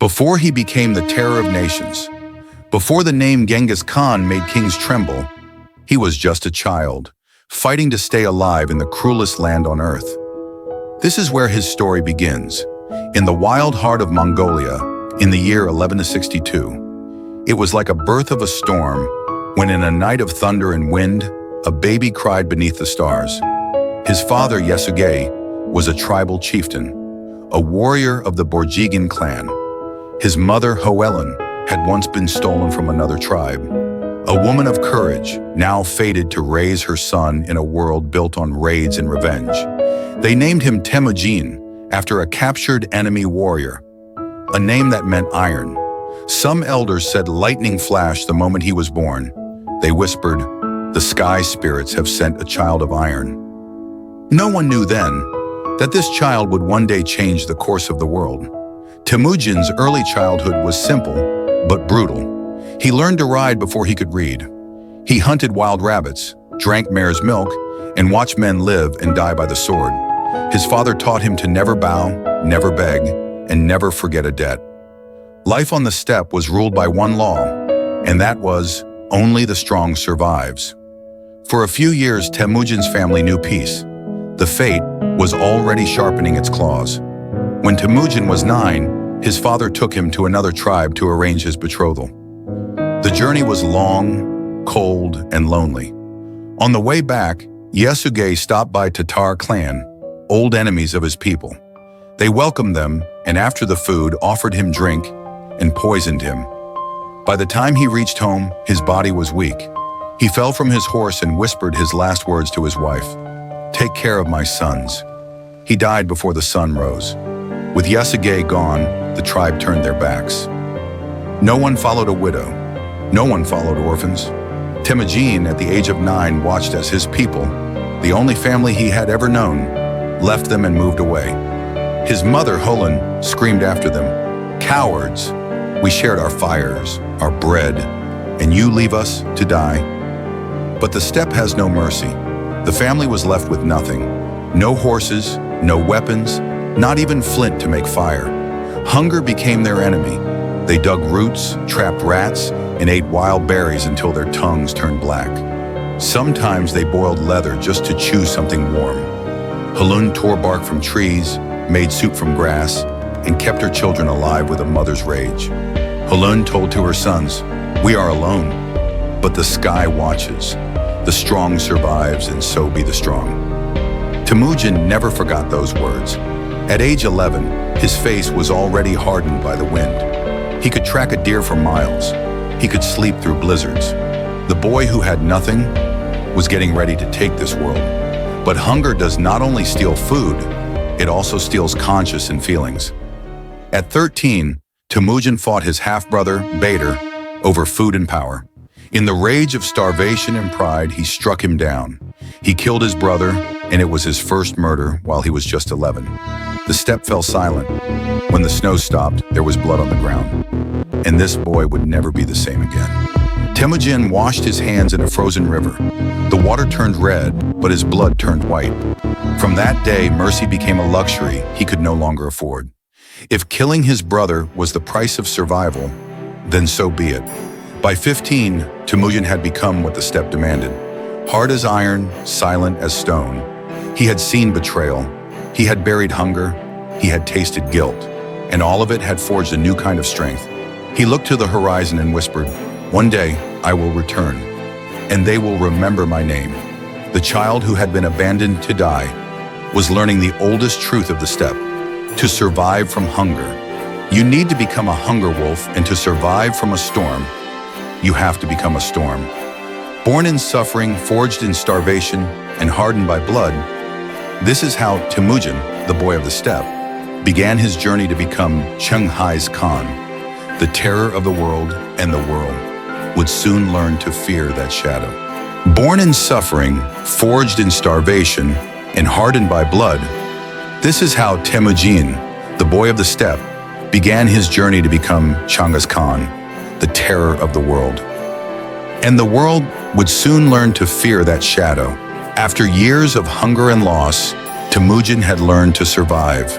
Before he became the terror of nations, before the name Genghis Khan made kings tremble, he was just a child, fighting to stay alive in the cruelest land on earth. This is where his story begins, in the wild heart of Mongolia, in the year 1162. It was like a birth of a storm, when in a night of thunder and wind, a baby cried beneath the stars. His father, Yasuge, was a tribal chieftain, a warrior of the Borjigin clan. His mother, Hoelen, had once been stolen from another tribe. A woman of courage, now fated to raise her son in a world built on raids and revenge. They named him Temüjin, after a captured enemy warrior, a name that meant iron. Some elders said lightning flashed the moment he was born. They whispered, "The sky spirits have sent a child of iron." No one knew then that this child would one day change the course of the world. Temüjin's early childhood was simple, but brutal. He learned to ride before he could read. He hunted wild rabbits, drank mare's milk, and watched men live and die by the sword. His father taught him to never bow, never beg, and never forget a debt. Life on the steppe was ruled by one law, and that was, only the strong survives. For a few years, Temüjin's family knew peace. The fate was already sharpening its claws. When Temüjin was 9, his father took him to another tribe to arrange his betrothal. The journey was long, cold, and lonely. On the way back, Yasuge stopped by Tatar clan, old enemies of his people. They welcomed them, and after the food, offered him drink and poisoned him. By the time he reached home, his body was weak. He fell from his horse and whispered his last words to his wife, "Take care of my sons." He died before the sun rose. With Yasuge gone, the tribe turned their backs. No one followed a widow. No one followed orphans. Temüjin, at the age of 9, watched as his people, the only family he had ever known, left them and moved away. His mother, Hoelen, screamed after them, "Cowards! We shared our fires, our bread, and you leave us to die?" But the steppe has no mercy. The family was left with nothing. No horses, no weapons, not even flint to make fire. Hunger became their enemy. They dug roots, trapped rats, and ate wild berries until their tongues turned black. Sometimes they boiled leather just to chew something warm. Hoelen tore bark from trees, made soup from grass, and kept her children alive with a mother's rage. Hoelen told to her sons, "We are alone, but the sky watches. The strong survives, and so be the strong." Temüjin never forgot those words. At age 11, his face was already hardened by the wind. He could track a deer for miles. He could sleep through blizzards. The boy who had nothing was getting ready to take this world. But hunger does not only steal food, it also steals conscience and feelings. At 13, Temüjin fought his half-brother, Bader, over food and power. In the rage of starvation and pride, he struck him down. He killed his brother, and it was his first murder while he was just 11. The steppe fell silent. When the snow stopped, there was blood on the ground. And this boy would never be the same again. Temüjin washed his hands in a frozen river. The water turned red, but his blood turned white. From that day, mercy became a luxury he could no longer afford. If killing his brother was the price of survival, then so be it. By 15, Temüjin had become what the steppe demanded. Hard as iron, silent as stone. He had seen betrayal. He had buried hunger. He had tasted guilt. And all of it had forged a new kind of strength. He looked to the horizon and whispered, "One day I will return, and they will remember my name." The child who had been abandoned to die was learning the oldest truth of the steppe: to survive from hunger. You need to become a hunger wolf, and to survive from a storm, you have to become a storm. Born in suffering, forged in starvation, and hardened by blood, this is how Temüjin, the boy of the steppe, began his journey to become Changaiz Khan. The terror of the world, and the world would soon learn to fear that shadow. Born in suffering, forged in starvation, and hardened by blood, this is how Temüjin, the boy of the steppe, began his journey to become Genghis Khan, the terror of the world. And the world would soon learn to fear that shadow. After years of hunger and loss, Temüjin had learned to survive.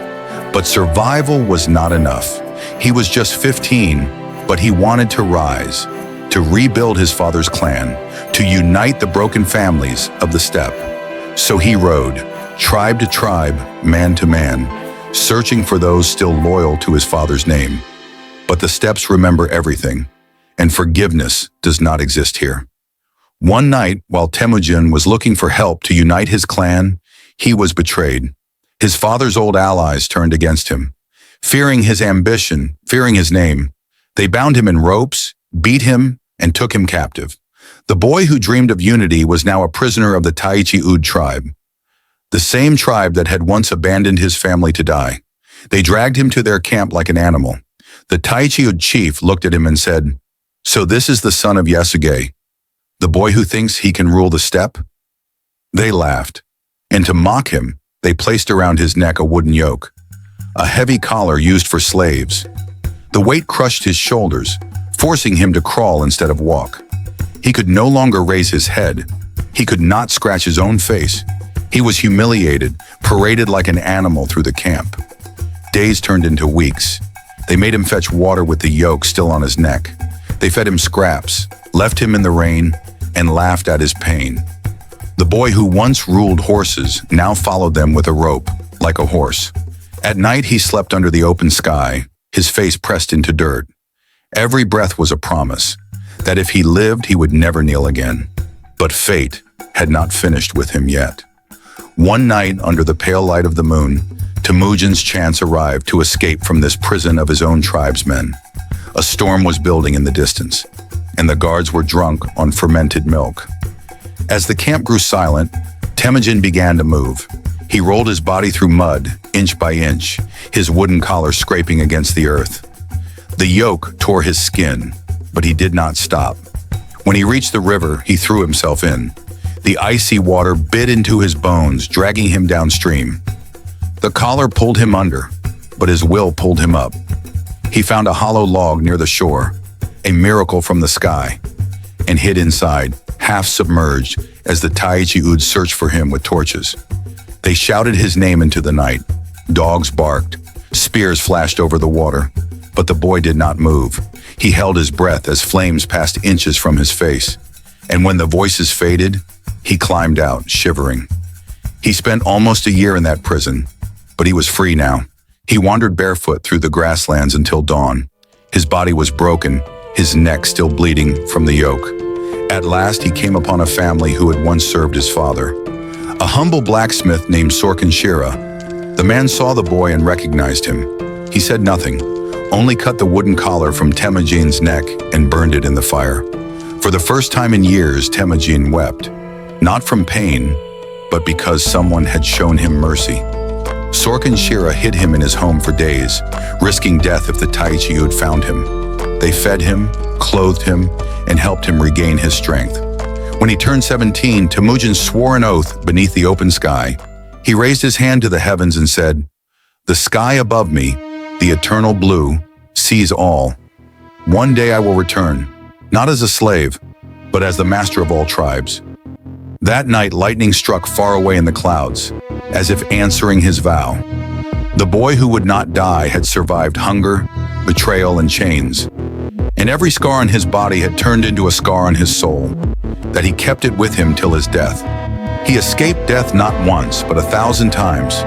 But survival was not enough. He was just 15, but he wanted to rise, to rebuild his father's clan, to unite the broken families of the steppe. So he rode, tribe to tribe, man to man, searching for those still loyal to his father's name. But the steppes remember everything, and forgiveness does not exist here. One night, while Temüjin was looking for help to unite his clan, he was betrayed. His father's old allies turned against him. Fearing his ambition, fearing his name, they bound him in ropes, beat him, and took him captive. The boy who dreamed of unity was now a prisoner of the Tayichi'ud tribe, the same tribe that had once abandoned his family to die. They dragged him to their camp like an animal. The Tayichi'ud chief looked at him and said, "So this is the son of Yasuge, the boy who thinks he can rule the steppe?" They laughed, and to mock him, they placed around his neck a wooden yoke, a heavy collar used for slaves. The weight crushed his shoulders, forcing him to crawl instead of walk. He could no longer raise his head. He could not scratch his own face. He was humiliated, paraded like an animal through the camp. Days turned into weeks. They made him fetch water with the yoke still on his neck. They fed him scraps, left him in the rain, and laughed at his pain. The boy who once ruled horses now followed them with a rope, like a horse. At night he slept under the open sky, his face pressed into dirt. Every breath was a promise that if he lived, he would never kneel again. But fate had not finished with him yet. One night, under the pale light of the moon, Temüjin's chance arrived to escape from this prison of his own tribesmen. A storm was building in the distance, and the guards were drunk on fermented milk. As the camp grew silent, Temüjin began to move. He rolled his body through mud, inch by inch, his wooden collar scraping against the earth. The yoke tore his skin, but he did not stop. When he reached the river, he threw himself in. The icy water bit into his bones, dragging him downstream. The collar pulled him under, but his will pulled him up. He found a hollow log near the shore, a miracle from the sky, and hid inside, half submerged, as the Tayichi'ud searched for him with torches. They shouted his name into the night. Dogs barked. Spears flashed over the water. But the boy did not move. He held his breath as flames passed inches from his face. And when the voices faded, he climbed out, shivering. He spent almost a year in that prison, but he was free now. He wandered barefoot through the grasslands until dawn. His body was broken, his neck still bleeding from the yoke. At last, he came upon a family who had once served his father. A humble blacksmith named Conqueror. The man saw the boy and recognized him. He said nothing, only cut the wooden collar from Temüjin's neck and burned it in the fire. For the first time in years, Temüjin wept, not from pain, but because someone had shown him mercy. Conqueror hid him in his home for days, risking death if the Tayichi'ud found him. They fed him, clothed him, and helped him regain his strength. When he turned 17, Temüjin swore an oath beneath the open sky. He raised his hand to the heavens and said, "The sky above me, the eternal blue, sees all. One day I will return, not as a slave, but as the master of all tribes." That night, lightning struck far away in the clouds, as if answering his vow. The boy who would not die had survived hunger, betrayal, and chains. And every scar on his body had turned into a scar on his soul, that he kept it with him till his death. He escaped death not once, but 1,000 times.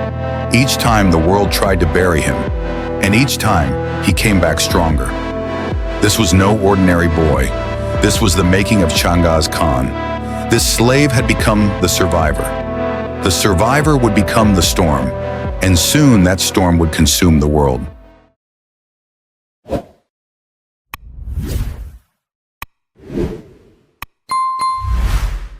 Each time the world tried to bury him, and each time he came back stronger. This was no ordinary boy. This was the making of Changaiz Khan. This slave had become the survivor. The survivor would become the storm, and soon that storm would consume the world.